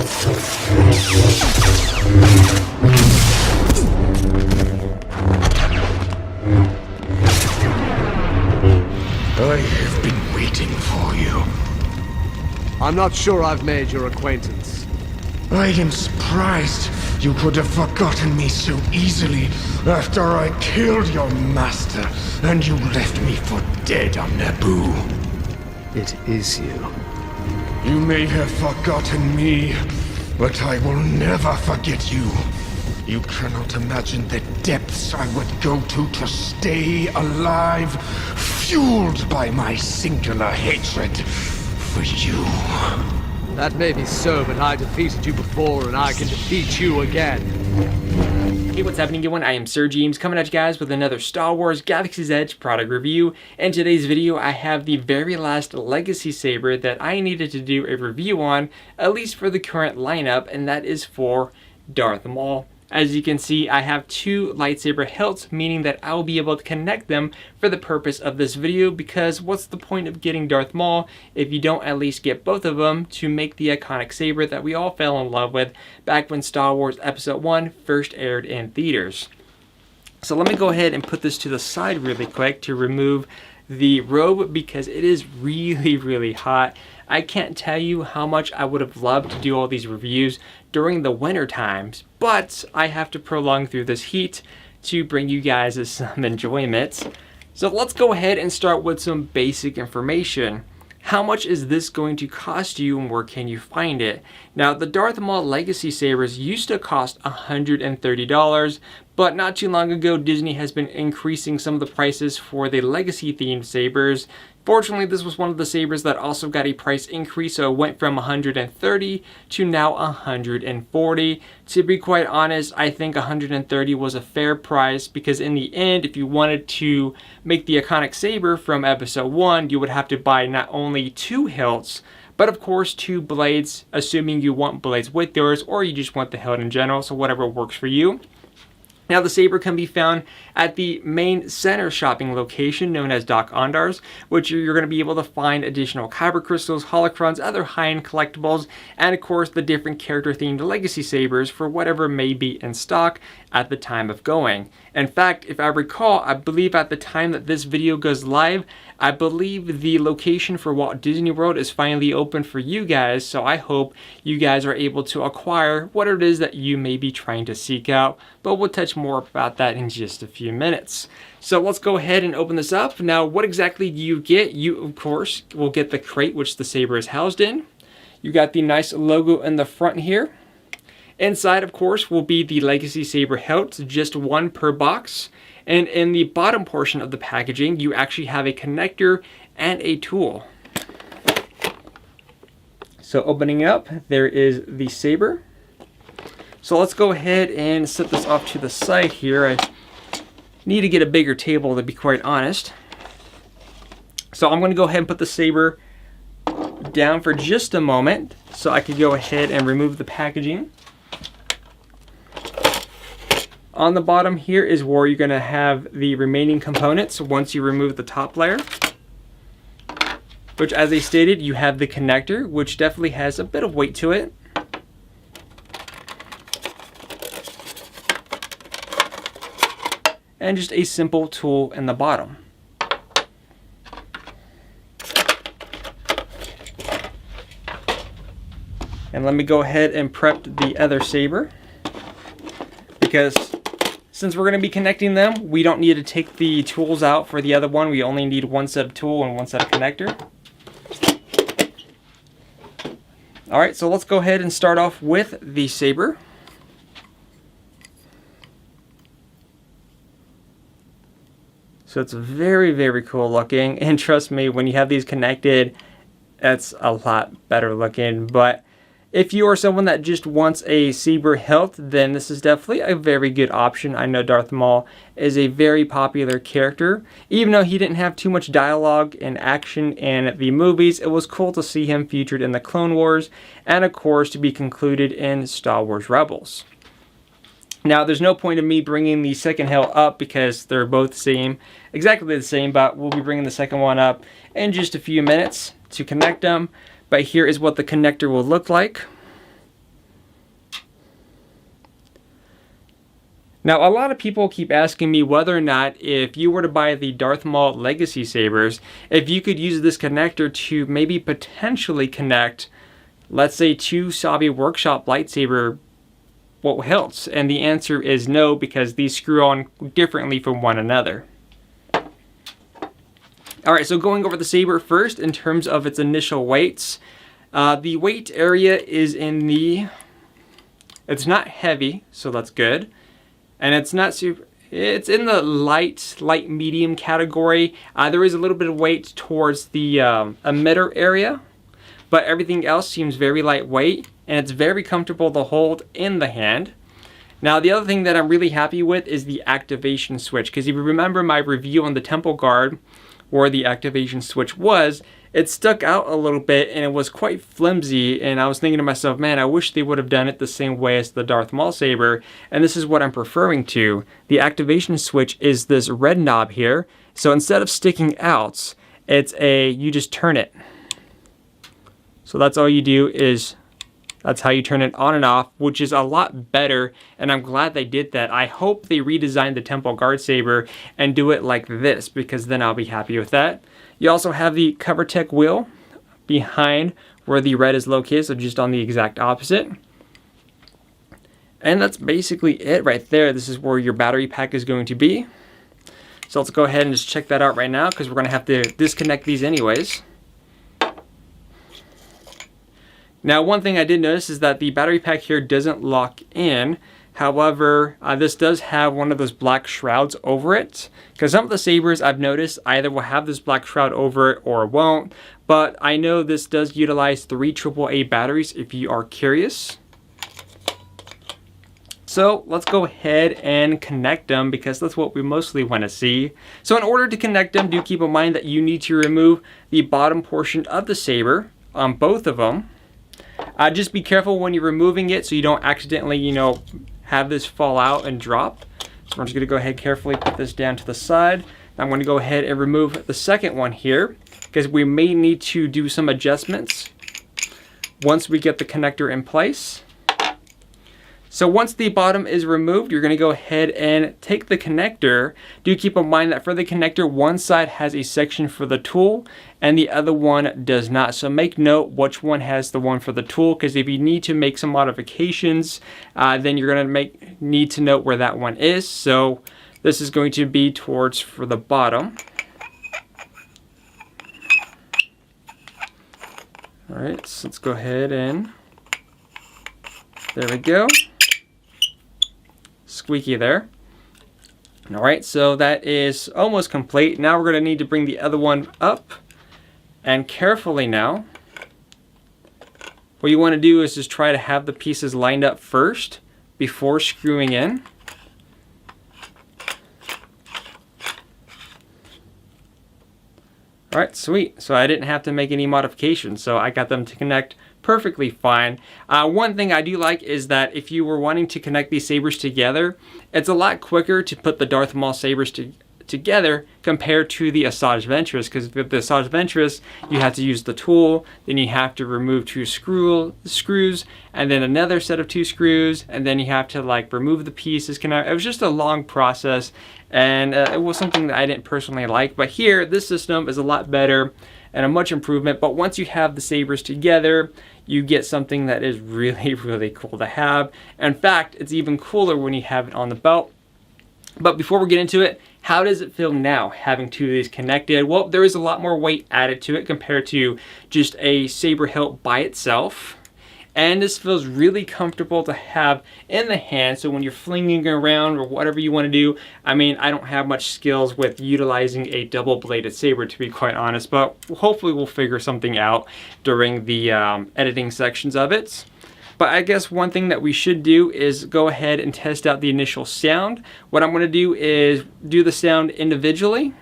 I have been waiting for you. I'm not sure I've made your acquaintance. I am surprised you could have forgotten me so easily after I killed your master and you left me for dead on Naboo. It is you. You may have forgotten me, but I will never forget you. You cannot imagine the depths I would go to stay alive, fueled by my singular hatred for you. That may be so, but I defeated you before and I can defeat you again. Hey, what's happening everyone? I am SirJames coming at you guys with another Star Wars Galaxy's Edge product review. In today's video, I have the very last Legacy Saber that I needed to do a review on, at least for the current lineup, and that is for Darth Maul. As you can see, I have two lightsaber hilts, meaning that I'll be able to connect them for the purpose of this video, because what's the point of getting Darth Maul if you don't at least get both of them to make the iconic saber that we all fell in love with back when Star Wars Episode 1 first aired in theaters. So let me go ahead and put this to the side really quick to remove the robe, because it is really hot. I can't tell you how much I would have loved to do all these reviews during the winter times, but I have to prolong through this heat to bring you guys some enjoyment. So let's go ahead and start with some basic information. How much is this going to cost you and where can you find it? Now, the Darth Maul Legacy Sabers used to cost $130, but not too long ago, Disney has been increasing some of the prices for the Legacy themed sabers. Fortunately, this was one of the sabers that also got a price increase, so it went from $130 to now $140. To be quite honest, I think $130 was a fair price, because in the end, if you wanted to make the iconic saber from Episode 1, you would have to buy not only two hilts, but of course two blades, assuming you want blades with yours or you just want the hilt in general, so whatever works for you. Now, the saber can be found at the main center shopping location known as Doc Ondar's, which you're going to be able to find additional kyber crystals, holocrons, other high-end collectibles, and of course the different character-themed legacy sabers for whatever may be in stock at the time of going. In fact, if I recall, I believe at the time that this video goes live, I believe the location for Walt Disney World is finally open for you guys, so I hope you guys are able to acquire what it is that you may be trying to seek out, but we'll touch more about that in just a few minutes. So let's go ahead and open this up. Now, what exactly do you get? You, of course, will get the crate which the saber is housed in. You got the nice logo in the front here. Inside, of course, will be the Legacy Saber hilt, just one per box. And in the bottom portion of the packaging, you actually have a connector and a tool. So opening up, there is the saber. So let's go ahead and set this off to the side here. I need to get a bigger table, to be quite honest. So I'm going to go ahead and put the saber down for just a moment so I can go ahead and remove the packaging. On the bottom here is where you're going to have the remaining components once you remove the top layer. Which, as I stated, you have the connector, which definitely has a bit of weight to it. And just a simple tool in the bottom. And let me go ahead and prep the other saber, because since we're going to be connecting them, we don't need to take the tools out for the other one. We only need one set of tool and one set of connector. Alright, so let's go ahead and start off with the saber. So it's very cool looking, and trust me, when you have these connected, it's a lot better looking. But if you are someone that just wants a saber hilt, then this is definitely a very good option. I know Darth Maul is a very popular character. Even though he didn't have too much dialogue and action in the movies, it was cool to see him featured in the Clone Wars, and of course to be concluded in Star Wars Rebels. Now, there's no point in me bringing the second hilt up because they're both exactly the same, but we'll be bringing the second one up in just a few minutes to connect them. But here is what the connector will look like. Now, a lot of people keep asking me whether or not, if you were to buy the Darth Maul Legacy Sabers, if you could use this connector to maybe potentially connect, let's say, 2 Sabi Workshop lightsaber hilts. And the answer is no, because these screw on differently from one another. Alright, so going over the saber first in terms of its initial weights. The weight area is in the... It's not heavy, so that's good. And it's not super... It's in the light medium category. There is a little bit of weight towards the emitter area. But everything else seems very lightweight. And it's very comfortable to hold in the hand. Now, the other thing that I'm really happy with is the activation switch. Because if you remember my review on the Temple Guard, where the activation switch was, it stuck out a little bit and it was quite flimsy, and I was thinking to myself, man, I wish they would have done it the same way as the Darth Maul saber, and this is what I'm preferring to. The activation switch is this red knob here, so instead of sticking out, you just turn it. So that's all you do that's how you turn it on and off, which is a lot better, and I'm glad they did that. I hope they redesigned the Temple Guard saber and do it like this, because then I'll be happy with that. You also have the cover tech wheel behind where the red is located, so just on the exact opposite. And that's basically it right there. This is where your battery pack is going to be. So let's go ahead and just check that out right now, because we're going to have to disconnect these anyways. Now, one thing I did notice is that the battery pack here doesn't lock in. However, this does have one of those black shrouds over it. Because some of the sabers I've noticed either will have this black shroud over it or won't. But I know this does utilize 3 AAA batteries if you are curious. So let's go ahead and connect them, because that's what we mostly want to see. So in order to connect them, do keep in mind that you need to remove the bottom portion of the saber on both of them. Just be careful when you're removing it so you don't accidentally, have this fall out and drop. So I'm just going to go ahead and carefully put this down to the side. I'm going to go ahead and remove the second one here, because we may need to do some adjustments once we get the connector in place. So once the bottom is removed, you're going to go ahead and take the connector. Do keep in mind that for the connector, one side has a section for the tool and the other one does not. So make note which one has the one for the tool, because if you need to make some modifications, then you're going to need to note where that one is. So this is going to be towards for the bottom. All right, so let's go ahead and there we go. Squeaky there. All right, so that is almost complete. Now we're going to need to bring the other one up, and carefully now, what you want to do is just try to have the pieces lined up first before screwing in. All right, sweet. So I didn't have to make any modifications, so I got them to connect perfectly fine. One thing I do like is that if you were wanting to connect these sabers together, it's a lot quicker to put the Darth Maul sabers together compared to the Asajj Ventress, because with the Asajj Ventress you have to use the tool, then you have to remove 2 screws, and then another set of 2 screws, and then you have to remove the pieces. It was just a long process, and it was something that I didn't personally like. But here, this system is a lot better and a much improvement. But once you have the sabers together, you get something that is really, really cool to have. In fact, it's even cooler when you have it on the belt. But before we get into it, how does it feel now having 2 of these connected? Well, there is a lot more weight added to it compared to just a saber hilt by itself. And this feels really comfortable to have in the hand. So when you're flinging around or whatever you want to do, I mean, I don't have much skills with utilizing a double-bladed saber, to be quite honest, but hopefully we'll figure something out during the editing sections of it. But I guess one thing that we should do is go ahead and test out the initial sound. What I'm going to do is do the sound individually,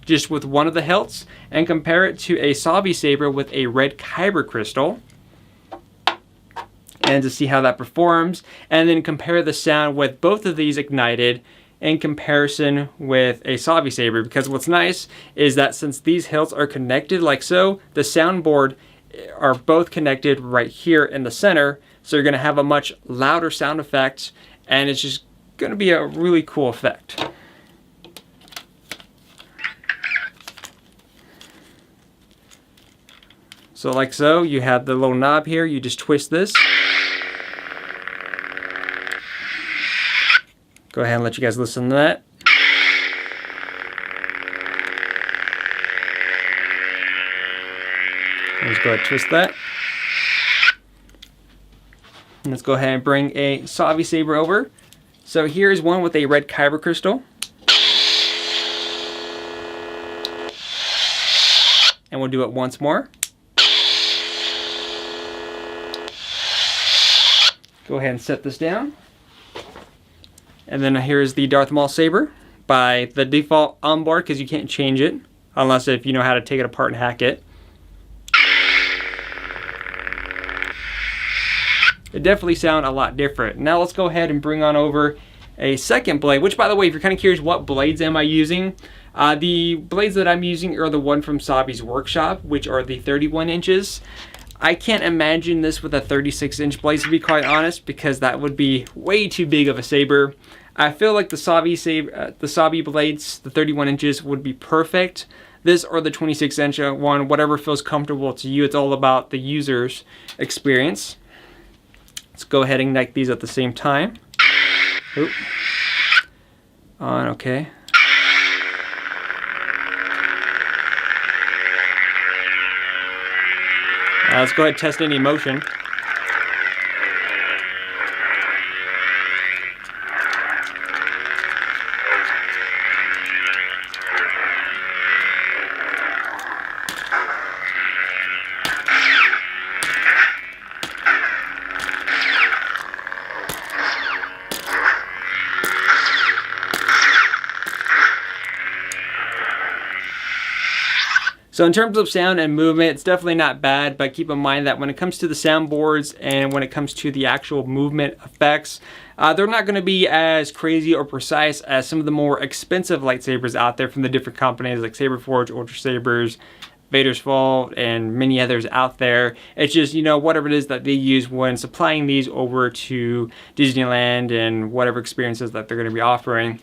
just with one of the hilts, and compare it to a Sabi saber with a red kyber crystal, and to see how that performs, and then compare the sound with both of these ignited in comparison with a Sabi saber. Because what's nice is that since these hilts are connected like so, the soundboard are both connected right here in the center, so you're going to have a much louder sound effect, and it's just going to be a really cool effect. So like so, you have the little knob here, you just twist this. Go ahead and let you guys listen to that. Let's go ahead and twist that. And let's go ahead and bring a Saber over. So here's one with a red kyber crystal. And we'll do it once more. Go ahead and set this down. And then here's the Darth Maul Saber by the default onboard, because you can't change it unless if you know how to take it apart and hack it. It definitely sounds a lot different. Now let's go ahead and bring on over a second blade, which by the way, if you're kind of curious what blades am I using, the blades that I'm using are the one from Sabi's workshop, which are the 31 inches. I can't imagine this with a 36-inch blade, to be quite honest, because that would be way too big of a saber. I feel like the Sabi blades, the 31 inches, would be perfect. This or the 26-inch one, whatever feels comfortable to you. It's all about the user's experience. Let's go ahead and ignite these at the same time. Oop. On, okay. Let's go ahead and test any motion. So in terms of sound and movement, it's definitely not bad, but keep in mind that when it comes to the soundboards and when it comes to the actual movement effects, they're not going to be as crazy or precise as some of the more expensive lightsabers out there from the different companies like Saberforge, Ultra Sabers, Vader's Vault, and many others out there. It's just, you know, whatever it is that they use when supplying these over to Disneyland and whatever experiences that they're going to be offering.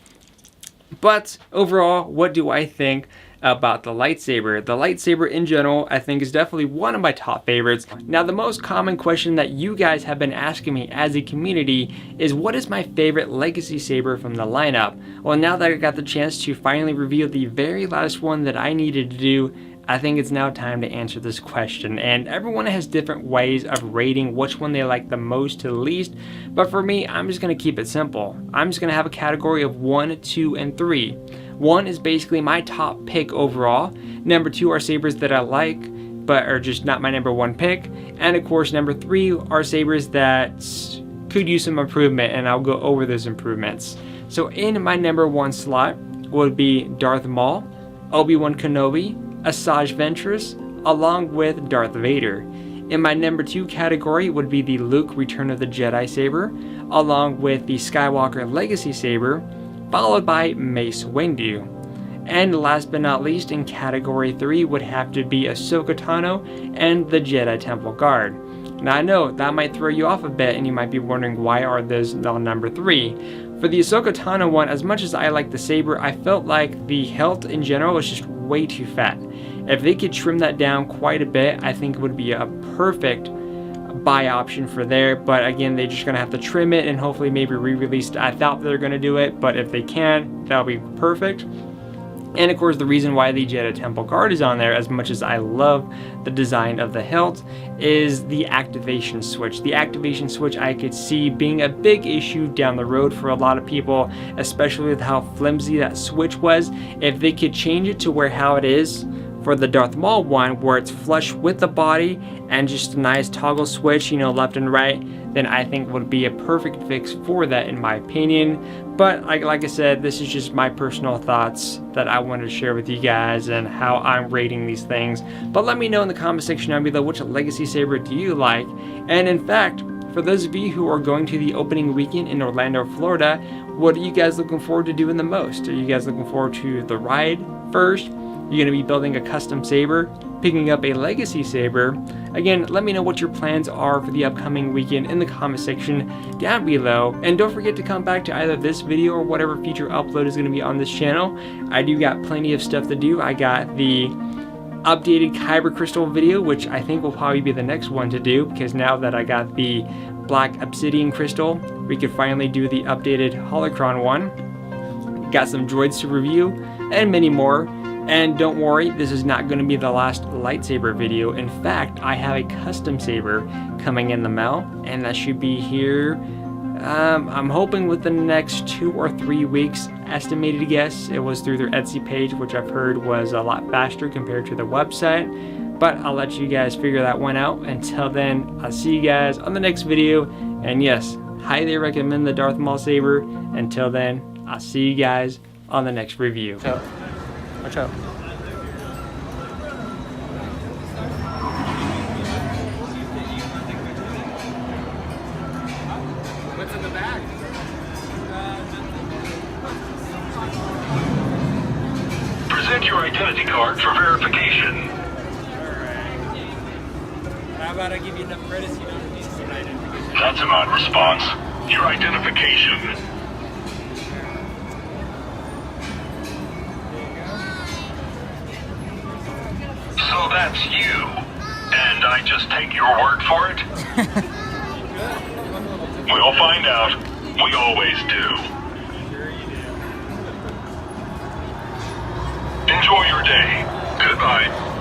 But overall, what do I think about the lightsaber? The lightsaber in general, I think, is definitely one of my top favorites. Now, the most common question that you guys have been asking me as a community is, what is my favorite legacy saber from the lineup? Well, now that I got the chance to finally reveal the very last one that I needed to do, I think it's now time to answer this question. And everyone has different ways of rating which one they like the most to the least, but for me, I'm just going to keep it simple. I'm just going to have a category of 1, 2, and 3. 1 is basically my top pick overall. Number 2 are sabers that I like, but are just not my number 1 pick. And of course, number 3 are sabers that could use some improvement, and I'll go over those improvements. So in my number 1 slot would be Darth Maul, Obi-Wan Kenobi, Asajj Ventress, along with Darth Vader. In my number 2 category would be the Luke Return of the Jedi Saber, along with the Skywalker Legacy Saber, followed by Mace Windu. And last but not least, in category 3 would have to be Ahsoka Tano and the Jedi Temple Guard. Now I know that might throw you off a bit and you might be wondering, why are those on number 3? For the Ahsoka Tano one, as much as I like the saber, I felt like the hilt in general was just way too fat. If they could trim that down quite a bit, I think it would be a perfect buy option for there, but again, they're just gonna have to trim it and hopefully maybe re-release it. I thought they're gonna do it, but if they can, that'll be perfect. And of course, the reason why the Jedi Temple Guard is on there, as much as I love the design of the hilt, is the activation switch. The activation switch I could see being a big issue down the road for a lot of people, especially with how flimsy that switch was. If they could change it to where how it is for the Darth Maul one, where it's flush with the body and just a nice toggle switch, you know, left and right, then I think would be a perfect fix for that in my opinion. But like I said, this is just my personal thoughts that I wanted to share with you guys and how I'm rating these things. But let me know in the comment section down below, which legacy saber do you like? And in fact, for those of you who are going to the opening weekend in Orlando, Florida, what are you guys looking forward to doing the most? Are you guys looking forward to the ride first? You're going to be building a custom saber picking up a Legacy Saber. Again, let me know what your plans are for the upcoming weekend in the comment section down below. And don't forget to come back to either this video or whatever future upload is going to be on this channel. I do got plenty of stuff to do. I got the updated Kyber Crystal video, which I think will probably be the next one to do, because now that I got the Black Obsidian Crystal, we could finally do the updated Holocron one. Got some droids to review, and many more. And don't worry, this is not going to be the last lightsaber video. In fact, I have a custom saber coming in the mail, and that should be here, I'm hoping within the next 2 or 3 weeks, estimated guess. It was through their Etsy page, which I've heard was a lot faster compared to the website. But I'll let you guys figure that one out. Until then, I'll see you guys on the next video. And yes, highly recommend the Darth Maul saber. Until then, I'll see you guys on the next review. Watch out. What's in the bag? Present your identity card for verification. Alright. How about I give you enough credits you don't need some identification? That's an odd response. Your identification. So that's you. And I just take your word for it? We'll find out. We always do. Sure you do. Enjoy your day. Goodbye.